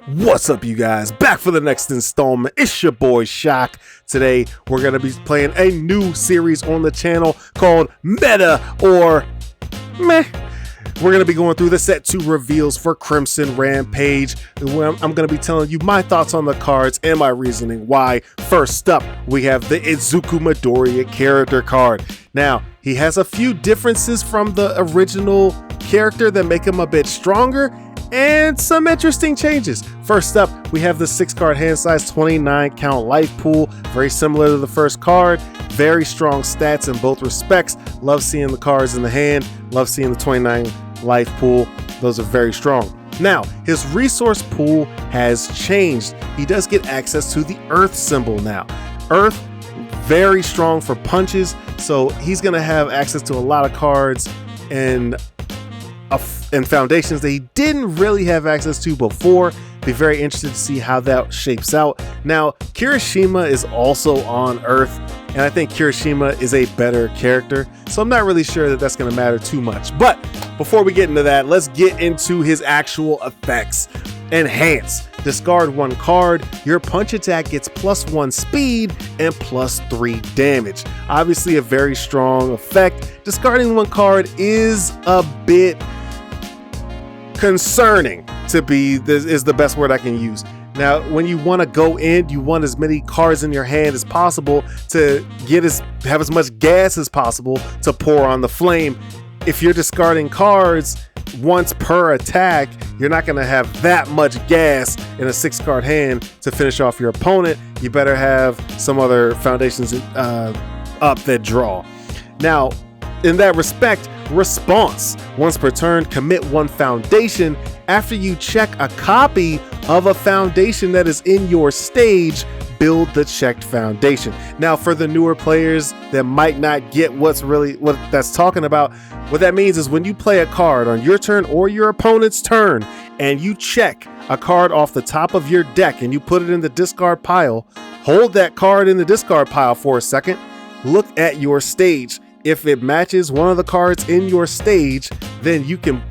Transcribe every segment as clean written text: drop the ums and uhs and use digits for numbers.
What's up, you guys? Back for the next installment. It's your boy Shock. Today we're going to be playing a new series on the channel called Meta or Meh. We're going to be going through the set 2 reveals for Crimson Rampage. I'm going to be telling you my thoughts on the cards and my reasoning why. First up, we have the Izuku Midoriya character card. Now, he has a few differences from the original character that make him a bit stronger, and some interesting changes. First up, we have the 6-card hand size, 29 count life pool, very similar to the first card. Very strong stats in both respects. Love seeing the cards in the hand, love seeing the 29 life pool. Those are very strong. Now, his resource pool has changed. He does get access to the Earth symbol now. Earth, very strong for punches, so he's gonna have access to a lot of cards and foundations that he didn't really have access to before. Be very interested to see how that shapes out. Now, Kirishima is also on Earth, and I think Kirishima is a better character, so I'm not really sure that that's going to matter too much. But before we get into that, let's get into his actual effects. Enhance. Discard 1 card. Your punch attack gets +1 speed and +3 damage. Obviously a very strong effect. Discarding 1 card is a bit concerning, is the best word I can use. Now, when you want to go in, you want as many cards in your hand as possible to have as much gas as possible to pour on the flame. If you're discarding cards once per attack, you're not going to have that much gas in a 6-card hand to finish off your opponent. You better have some other foundations up that draw. Now, in that respect, response. Once per turn, commit 1 foundation. After you check a copy of a foundation that is in your stage, build the checked foundation. Now, for the newer players that might not get what that's talking about, what that means is when you play a card on your turn or your opponent's turn and you check a card off the top of your deck and you put it in the discard pile, hold that card in the discard pile for a second, look at your stage. If it matches one of the cards in your stage, then you can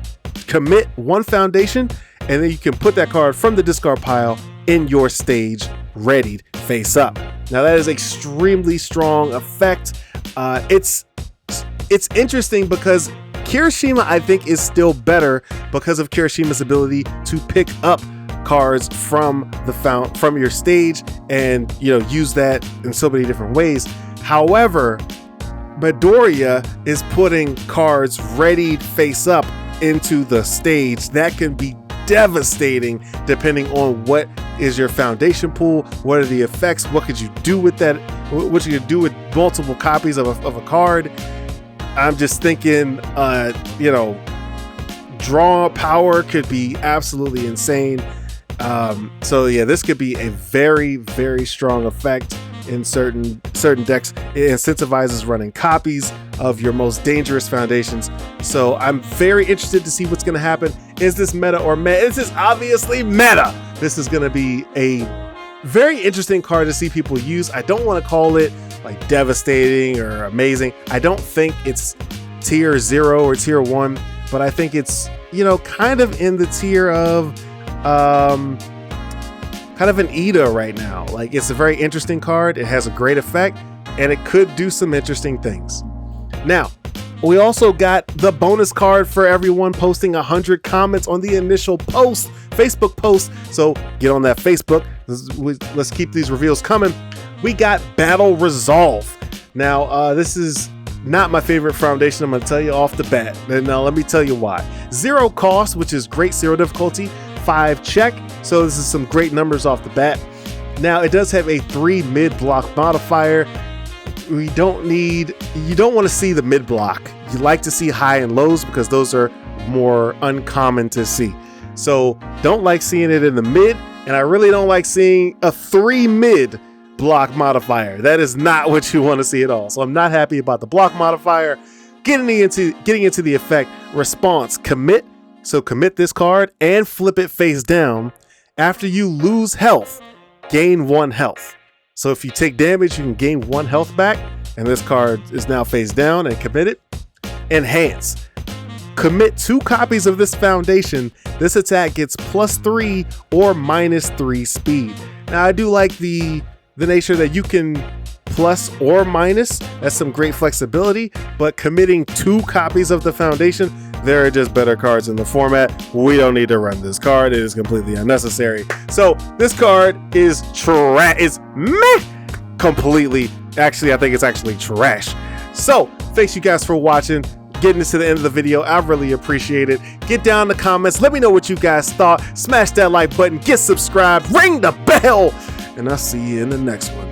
commit 1 foundation and then you can put that card from the discard pile in your stage, ready face up. Now that is extremely strong effect. It's interesting because Kirishima, I think, is still better because of Kirishima's ability to pick up cards from your stage and use that in so many different ways. However, Midoriya is putting cards ready face up into the stage. That can be devastating depending on what is your foundation pool, what are the effects, what could you do with that, what you could do with multiple copies of a card. I'm just thinking, draw power could be absolutely insane. So yeah, this could be a very, very strong effect in certain decks. It incentivizes running copies of your most dangerous foundations. So I'm very interested to see what's going to happen. Is this meta or meta? This is obviously meta. This is going to be a very interesting card to see people use. I don't want to call it like devastating or amazing. I don't think it's tier 0 or tier 1, but I think it's, kind of in the tier of kind of an Ida right now. Like, it's a very interesting card. It has a great effect and it could do some interesting things. Now, we also got the bonus card for everyone posting 100 comments on the initial Facebook post. So get on that Facebook. Let's keep these reveals coming. We got Battle Resolve. Now, this is not my favorite foundation. I'm going to tell you off the bat. And now let me tell you why. 0 cost, which is great, 0 difficulty, 5 check. So this is some great numbers off the bat. Now, it does have a 3 mid block modifier. You don't want to see the mid block. You like to see high and lows because those are more uncommon to see. So don't like seeing it in the mid, and I really don't like seeing a 3 mid block modifier. That is not what you want to see at all. So I'm not happy about the block modifier. Getting into the effect, response, commit. So commit this card and flip it face down. After you lose health, gain 1 health. So if you take damage, you can gain 1 health back, and this card is now face down and committed. Enhance. Commit 2 copies of this foundation. This attack gets +3 or -3 speed. Now I do like the nature that you can plus or minus. That's some great flexibility, but committing 2 copies of the foundation, there are just better cards in the format. We don't need to run this card. It is completely unnecessary. So this card is meh completely. Actually, I think it's actually trash. So thanks you guys for watching. Getting this to the end of the video, I really appreciate it. Get down in the comments, let me know what you guys thought. Smash that like button, get subscribed, ring the bell, and I'll see you in the next one.